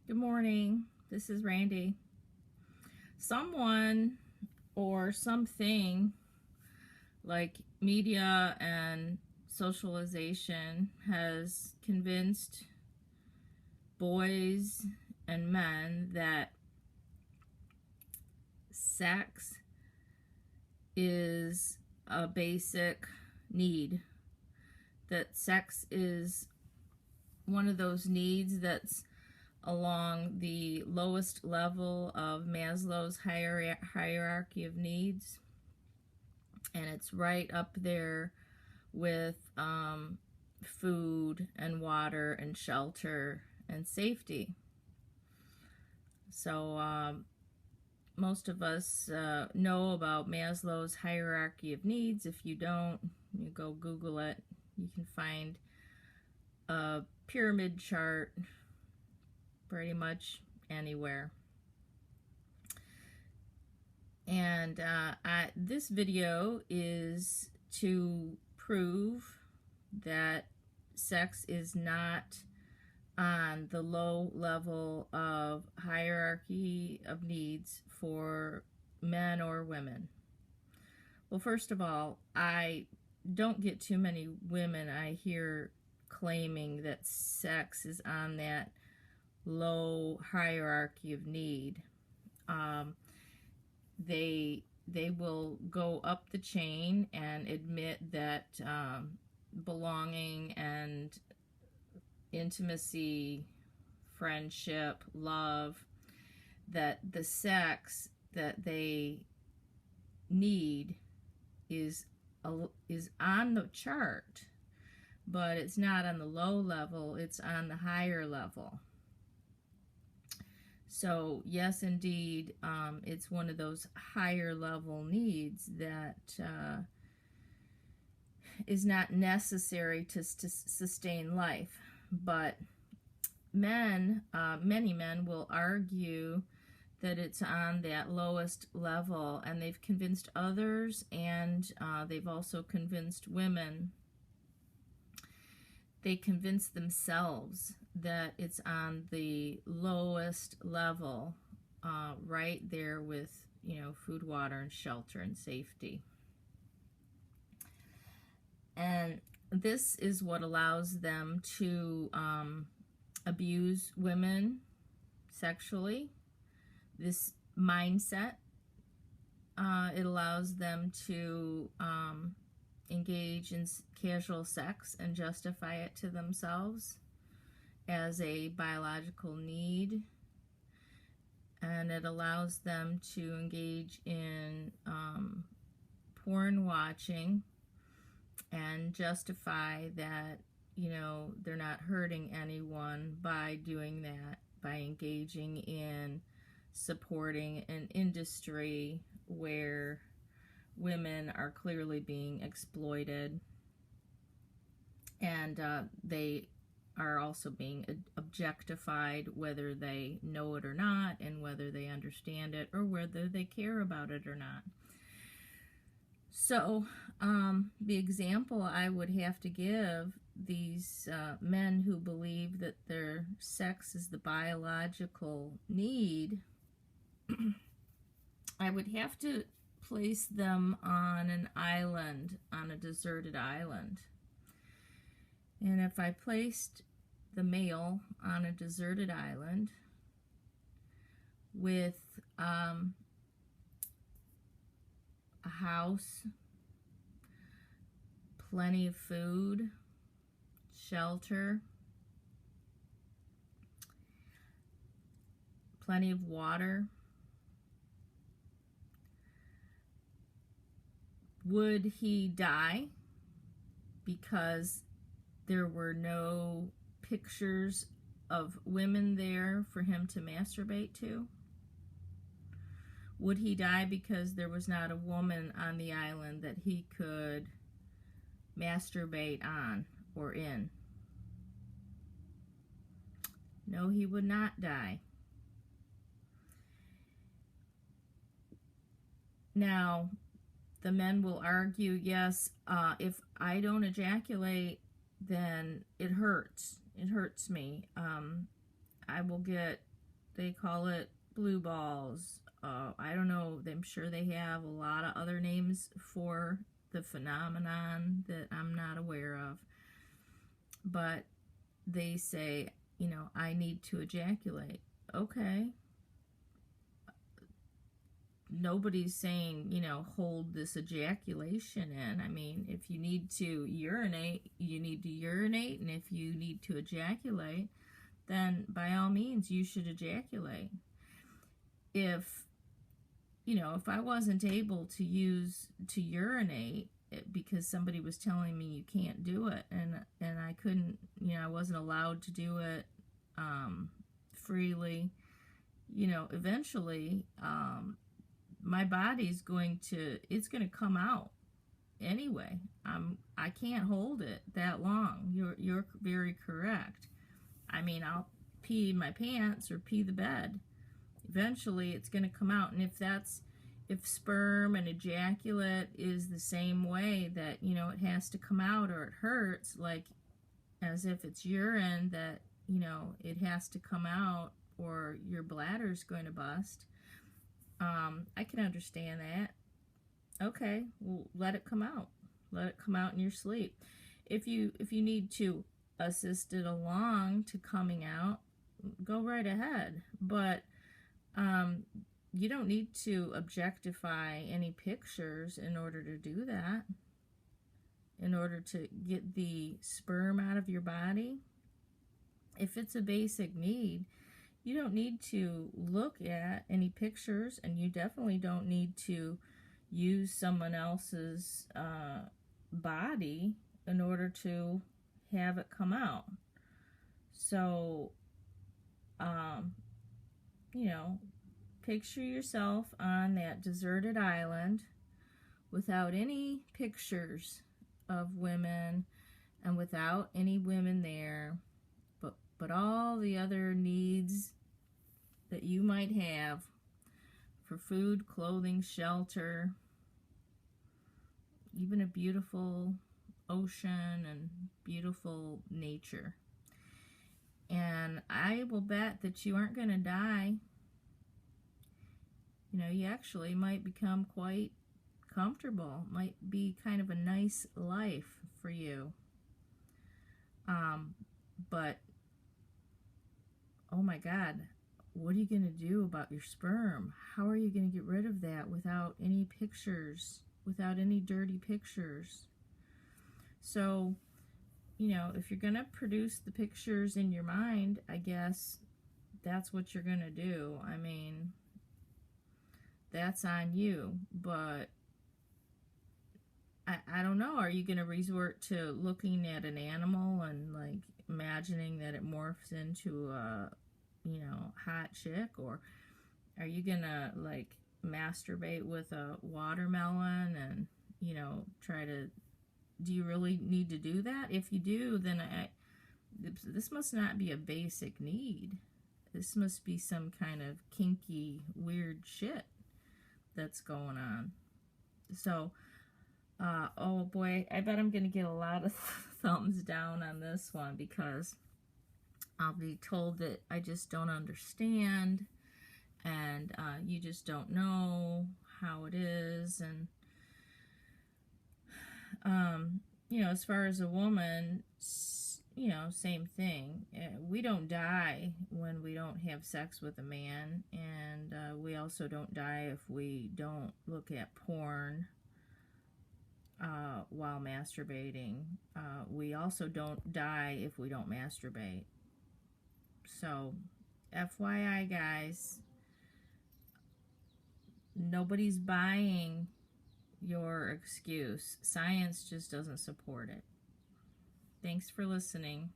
Good morning. This is Randy. Someone or something like media and socialization has convinced boys and men that sex is a basic need, that sex is one of those needs that's along the lowest level of Maslow's hierarchy of needs, and it's right up there with food and water and shelter and safety. So most of us know about Maslow's hierarchy of needs. If you don't, you go Google it. You can find a pyramid chart pretty much anywhere. And this video is to prove that sex is not on the low level of hierarchy of needs for men or women. Well, first of all, I don't get too many women I hear claiming that sex is on that low hierarchy of need. They will go up the chain and admit that belonging and intimacy, friendship, love, that the sex that they need is on the chart, but it's not on the low level, it's on the higher level. So yes, indeed, it's one of those higher level needs that is not necessary to sustain life. But men, many men will argue that it's on that lowest level, and they've convinced others, and they've also convinced women. They convince themselves that it's on the lowest level, right there with, food, water, and shelter and safety. And this is what allows them to abuse women sexually. This mindset, it allows them to engage in casual sex and justify it to themselves as a biological need, and it allows them to engage in porn watching and justify that, they're not hurting anyone by doing that, by engaging in supporting an industry where women are clearly being exploited, and they are also being objectified, whether they know it or not, and whether they understand it, or whether they care about it or not. So the example I would have to give these men who believe that their sex is the biological need, I would have to place them on an island, on a deserted island. And if I placed the male on a deserted island with a house, plenty of food, shelter, plenty of water, would he die because there were no pictures of women there for him to masturbate to? Would he die because there was not a woman on the island that he could masturbate on or in? No, he would not die. Now, the men will argue, yes, if I don't ejaculate, then it hurts. It hurts me. I will get they call it blue balls. I don't know. I'm sure they have a lot of other names for the phenomenon that I'm not aware of. But they say, you know, I need to ejaculate. Okay. Nobody's saying, you know, hold this ejaculation in. I mean, if you need to urinate, you need to urinate. And if you need to ejaculate, then by all means, you should ejaculate. If, you know, if I wasn't able to urinate because somebody was telling me you can't do it, and I couldn't, you know, I wasn't allowed to do it freely, you know, eventually, my body's it's going to come out anyway. I can't hold it that long. You're very correct. I mean, I'll pee my pants or pee the bed. Eventually it's going to come out. And if sperm and ejaculate is the same way, that, you know, it has to come out or it hurts, like as if it's urine, that, you know, it has to come out or your bladder's going to bust, I can understand that. Okay, well, let it come out. Let it come out in your sleep. If you need to assist it along to coming out, go right ahead. But you don't need to objectify any pictures in order to do that. In order to get the sperm out of your body. If it's a basic need, you don't need to look at any pictures, and you definitely don't need to use someone else's body in order to have it come out. So, you know, picture yourself on that deserted island without any pictures of women and without any women there, but all the other needs that you might have for food, clothing, shelter, even a beautiful ocean and beautiful nature. And I will bet that you aren't going to die. You know, you actually might become quite comfortable. Might be kind of a nice life for you. But, oh my God, what are you going to do about your sperm? How are you going to get rid of that without any pictures, without any dirty pictures? So, you know, if you're going to produce the pictures in your mind, I guess that's what you're going to do. I mean, that's on you. But I don't know. Are you going to resort to looking at an animal and, like, imagining that it morphs into a, you know, hot chick? Or are you going to, like, masturbate with a watermelon and, you know, try to... Do you really need to do that? If you do, then this must not be a basic need. This must be some kind of kinky, weird shit that's going on. So, oh boy, I bet I'm going to get a lot of thumbs down on this one, because I'll be told that I just don't understand, and you just don't know how it is. And you know, as far as a woman, you know, same thing. We don't die when we don't have sex with a man, and we also don't die if we don't look at porn while masturbating. We also don't die if we don't masturbate. So, FYI, guys, nobody's buying your excuse. Science just doesn't support it. Thanks for listening.